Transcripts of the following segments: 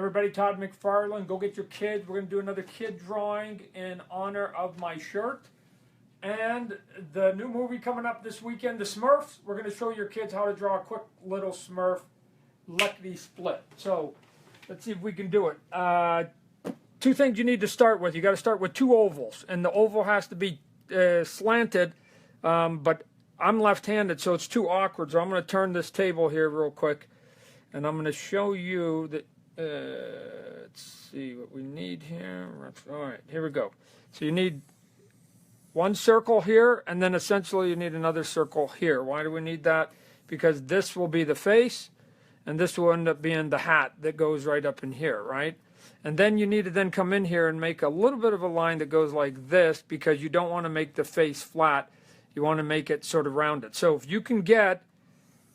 Everybody, Todd McFarlane, go get your kids. We're going to do another kid drawing in honor of my shirt. And the new movie coming up this weekend, the Smurfs. We're going to show your kids how to draw a quick little Smurf lickety split. So let's see if we can do it. Two things you need to start with. You got to start with two ovals, and the oval has to be slanted, but I'm left-handed, so it's too awkward. So I'm going to turn this table here real quick, and I'm going to show you that. Let's see what we need here. All right, here we go. So you need one circle here, and then essentially you need another circle here. Why do we need that? Because this will be the face, and this will end up being the hat that goes right up in here, right? And then you need to then come in here and make a little bit of a line that goes like this, because you don't want to make the face flat. You want to make it sort of rounded. So if you can get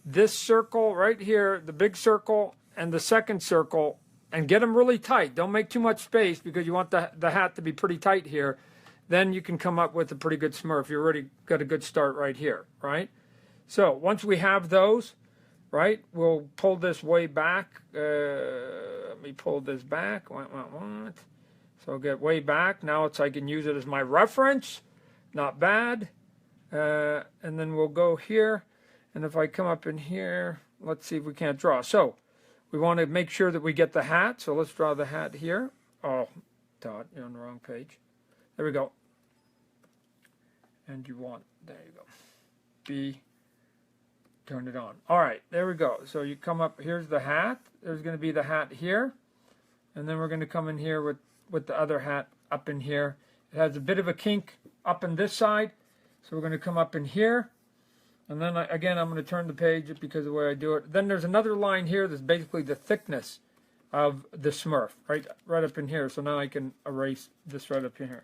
this circle right here, the big circle, and the second circle, and get them really tight. Don't make too much space because you want the hat to be pretty tight here. Then you can come up with a pretty good Smurf. You already got a good start right here, right? So once we have those, right, we'll pull this way back. Let me pull this back. So I'll get way back. Now I can use it as my reference. Not bad. And then we'll go here. And if I come up in here, let's see if we can't draw. So we want to make sure that we get the hat. So let's draw the hat here. Oh, Todd, you're on the wrong page. There we go. And you want, there you go. B, turn it on. All right, there we go. So you come up, here's the hat. There's going to be the hat here. And then we're going to come in here with the other hat up in here. It has a bit of a kink up in this side. So we're going to come up in here. And then, again, I'm going to turn the page because of the way I do it. Then there's another line here that's basically the thickness of the Smurf, right up in here. So now I can erase this right up in here.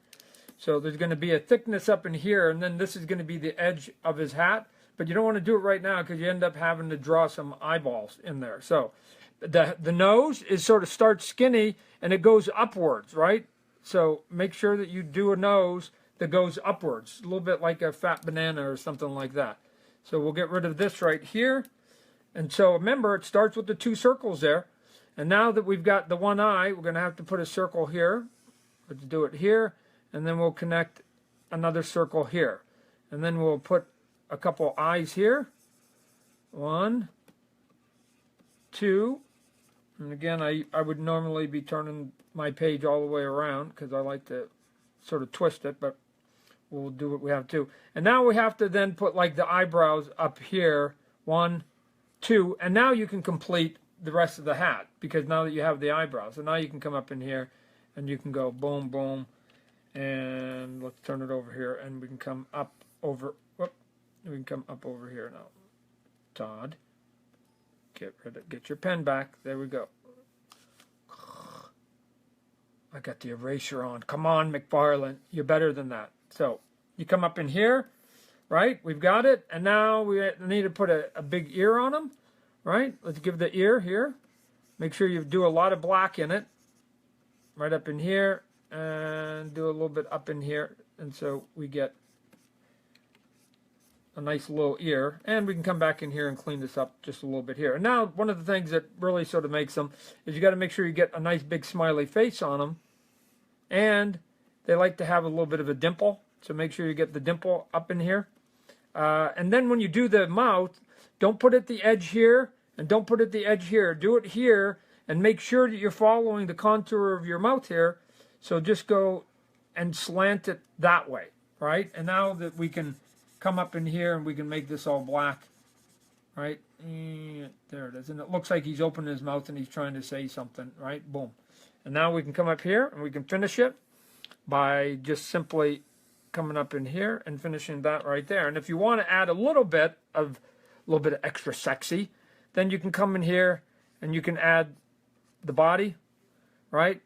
So there's going to be a thickness up in here, and then this is going to be the edge of his hat. But you don't want to do it right now because you end up having to draw some eyeballs in there. So the nose is sort of starts skinny, and it goes upwards, right? So make sure that you do a nose that goes upwards, a little bit like a fat banana or something like that. So we'll get rid of this right here. And so remember, it starts with the two circles there. And now that we've got the one eye, we're going to have to put a circle here. Let's do it here. And then we'll connect another circle here. And then we'll put a couple eyes here. 1, 2. And again, I would normally be turning my page all the way around because I like to sort of twist it, but we'll do what we have to. And now we have to then put like the eyebrows up here. 1, 2. And now you can complete the rest of the hat because now that you have the eyebrows. So now you can come up in here and you can go boom, boom. And let's turn it over here and we can come up over. Whoop, we can come up over here now. Todd, get your pen back. There we go. I got the eraser on. Come on, McFarlane. You're better than that. So you come up in here, right? We've got it. And now we need to put a big ear on him, right? Let's give the ear here. Make sure you do a lot of black in it. Right up in here. And do a little bit up in here. And so we get a nice little ear. And we can come back in here and clean this up just a little bit here. And now one of the things that really sort of makes them is you got to make sure you get a nice big smiley face on them. And they like to have a little bit of a dimple, so make sure you get the dimple up in here. And then when you do the mouth, don't put it at the edge here, and don't put it at the edge here. Do it here, and make sure that you're following the contour of your mouth here. So just go and slant it that way, right? And now that we can come up in here, and we can make this all black, right? There it is. And it looks like he's opening his mouth, and he's trying to say something, right? Boom. And now we can come up here, and we can finish it by just simply coming up in here and finishing that right there. And if you want to add a little bit of extra sexy, then you can come in here and you can add the body, right?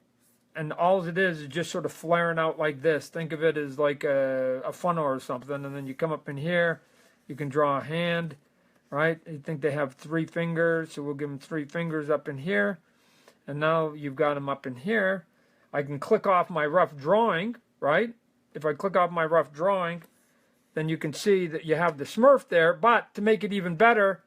And all it is just sort of flaring out like this. Think of it as like a funnel or something. And then you come up in here, you can draw a hand, right? You think they have 3 fingers, so we'll give them 3 fingers up in here. And now you've got them up in here. I can click off my rough drawing, right? If I click off my rough drawing, then you can see that you have the Smurf there. But to make it even better,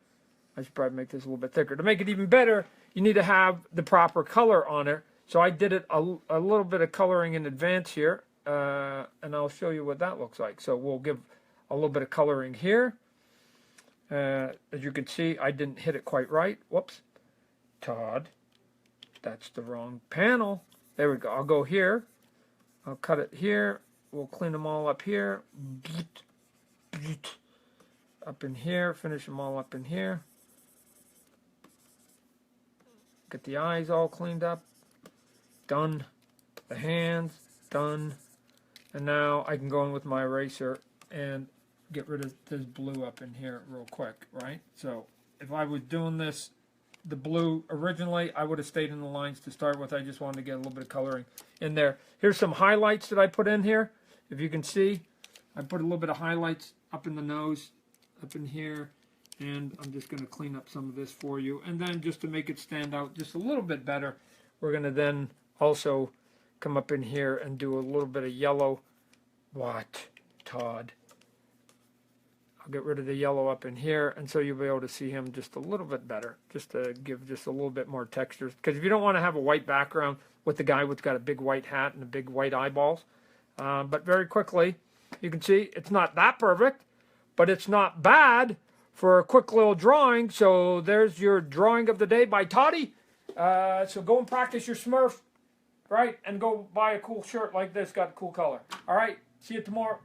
I should probably make this a little bit thicker. To make it even better, you need to have the proper color on it. So I did it a little bit of coloring in advance here, and I'll show you what that looks like. So we'll give a little bit of coloring here. As you can see, I didn't hit it quite right. Whoops. Todd, that's the wrong panel. There we go. I'll go here. I'll cut it here. We'll clean them all up here. Up in here. Finish them all up in here. Get the eyes all cleaned up. Done. The hands. Done. And now I can go in with my eraser and get rid of this blue up in here real quick, right? So if I was doing this, the blue originally, I would have stayed in the lines to start with. I just wanted to get a little bit of coloring in there. Here's some highlights that I put in here. If you can see, I put a little bit of highlights up in the nose, up in here, and I'm just going to clean up some of this for you. And then just to make it stand out just a little bit better, we're going to then also come up in here and do a little bit of yellow. What, Todd? I'll get rid of the yellow up in here, and so you'll be able to see him just a little bit better, just to give just a little bit more texture. Because if you don't want to have a white background with the guy who's got a big white hat and a big white eyeballs, but very quickly, you can see it's not that perfect, but it's not bad for a quick little drawing. So there's your drawing of the day by Toddy. So go and practice your Smurf, right? And go buy a cool shirt like this, got a cool color. All right, see you tomorrow.